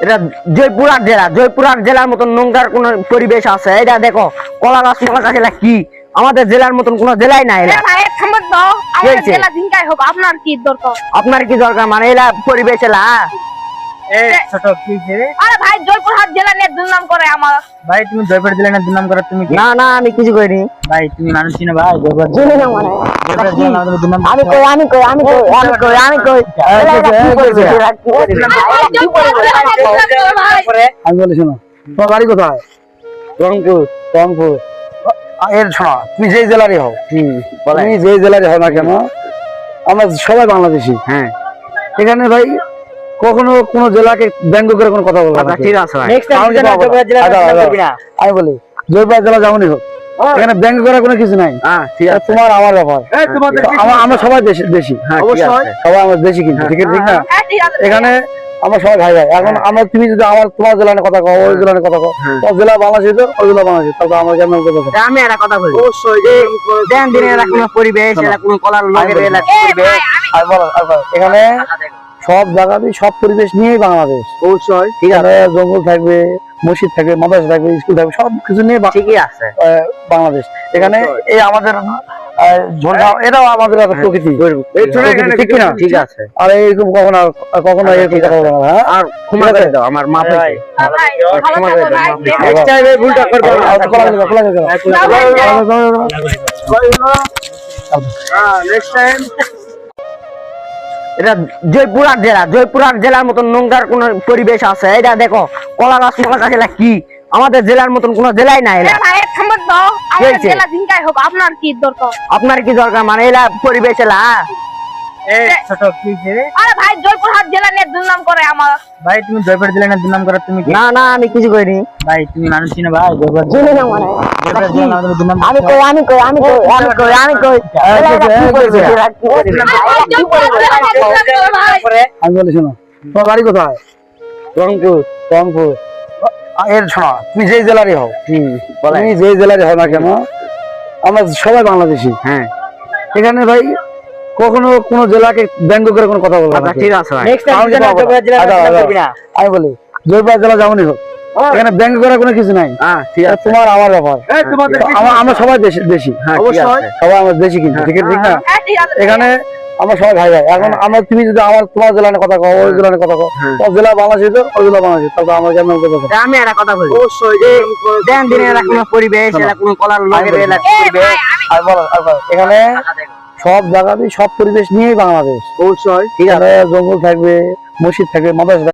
এটা জয়পুরহাট জেলার মতন নোংরার কোন পরিবেশ আছে? এটা দেখো কলা গাছ মলা গাছ, এলা কি আমাদের জেলার মতন কোন জেলায় নাই। আপনার কি দরকার? আপনার কি দরকার মানে এলা পরিবেশ এলা? ছোট কি রে? আরে ভাই জয়পুরহাট জেলা নিয়ে দুর্নাম করে আমার। ভাই তুমি জয়পুর জেলা না দুর্নাম করো তুমি? না না আমি কিছু করিনি ভাই তুমি মানুষ চিনো ভাই? জয়পুর চিনি না মানে আমি কই আমি বলি শোনো, তোমার বাড়ি কোথায়? রংপুর। এর শোনো, তুমি যেই জেলারই হও, তুমি যেই জেলারই হও না কেন, আমরা সবাই বাংলাদেশি। হ্যাঁ এখানে ভাই কখনো কোন জেলাকে ব্যঙ্গ করে কোনো কথা বলবো না। ঠিক আছে ভাই। আমি বলি জয়পুর জেলা যেমনই হোক, এখানে ব্যঙ্গ করার কোনো কিছু নাই। ঠিক আছে, তোমার আমার ব্যাপার, আমরা সবাই দেশি, অবশ্যই সবাই আমরা দেশি, কিন্তু ঠিক না? এখানে আমরা সবাই ভাই ভাই। এখন আমরা তুমি যদি তোমার জেলা নিয়ে কথা কও, ওই জেলা নিয়ে কথা কও, তোমার জেলা বাংলাদেশ, ওই জেলা বাংলাদেশ, তারপর আমরা কেমন করবো? আমি একটা কথা বলি, অবশ্যই যে দেন দিনে এরা কোন পরিবেশ, এরা কোন কলার লগের এলা পরিবেশ। আর বলো এখানে সব জায়গাতে সব পরিবেশ নিয়েই বাংলাদেশ। অবশ্যই ঠিক আছে, জঙ্গল থাকবে, মসজিদ থাকবে, মাদ্রাসা থাকবে, স্কুল থাকবে, সব কিছু নিয়ে ঠিকই আছে বাংলাদেশ। এখানে এই আমাদের এটাও আমাদের একটা প্রকৃতি, ঠিক কিনা? ঠিক আছে। আর এইরকম কখনো এরকম কথা বলবো না। আর ক্ষমা করে দাও, আমার মাপ হয়েছে। ক্ষমা করে দাও, নেক্সট টাইম এই ভুলটা করবে না। নেক্সট টাইম এটা জয়পুরহাট জেলার মতন নোংরার কোন পরিবেশ আছে? এটা দেখো কলা গাছ মলা গাছ, এলা কি আমাদের জেলার মতন কোন জেলায় নাই। আপনার কি দরকার? আপনার কি দরকার মানে এলা পরিবেশ এলা? ছোট কি রে? আরে ভাই জয়পুরহাট জেলা নিয়ে দুর্নাম করে আমার। ভাই তুমি জয়পুর জেলা না দুর্নাম করো তুমি? না না আমি কিছু করিনি। ভাই তুমি মানুষ চিনো ভাই? জয়পুর চিনি না মানে জয়পুর জেলা না দুর্নাম আমি বলি শোনো, তোমার বাড়ি কোথায়? রংপুর। এর শোনো, তুমি যেই জেলারই হও, তুমি যেই জেলারই হও না কেন, আমরা সবাই বাংলাদেশি। হ্যাঁ এখানে ভাই কখনো কোন জেলাকে ব্যঙ্গ করে কোনো কথা বলবো না। ঠিক আছে ভাই। আমি বলি জয়পুর জেলা যেমনই হোক, এখানে ব্যঙ্গ করার কোনো কিছু নাই। ঠিক আছে, তোমার আমার ব্যাপার, আমরা সবাই দেশি, অবশ্যই সবাই আমরা দেশি, কিন্তু ঠিক না? এখানে আমরা সবাই ভাই ভাই। এখন তুমি যদি তোমার জেলা নিয়ে কথা কও, ওই জেলা নিয়ে কথা কও, তোমার জেলা বাংলাদেশ, ওই জেলা বাংলাদেশ, তারপর আমরা কেমন করবো? আমি একটা কথা বলি, অবশ্যই যে দেন দিনে এরা কোন পরিবেশ, এরা কোন কলার লগের এলা পরিবেশ। আর বলো এখানে সব জায়গাতে সব পরিবেশ নিয়েই বাংলাদেশ। অবশ্যই ঠিক আছে, জঙ্গল থাকবে, মসজিদ থাকবে, মাদ্রাসা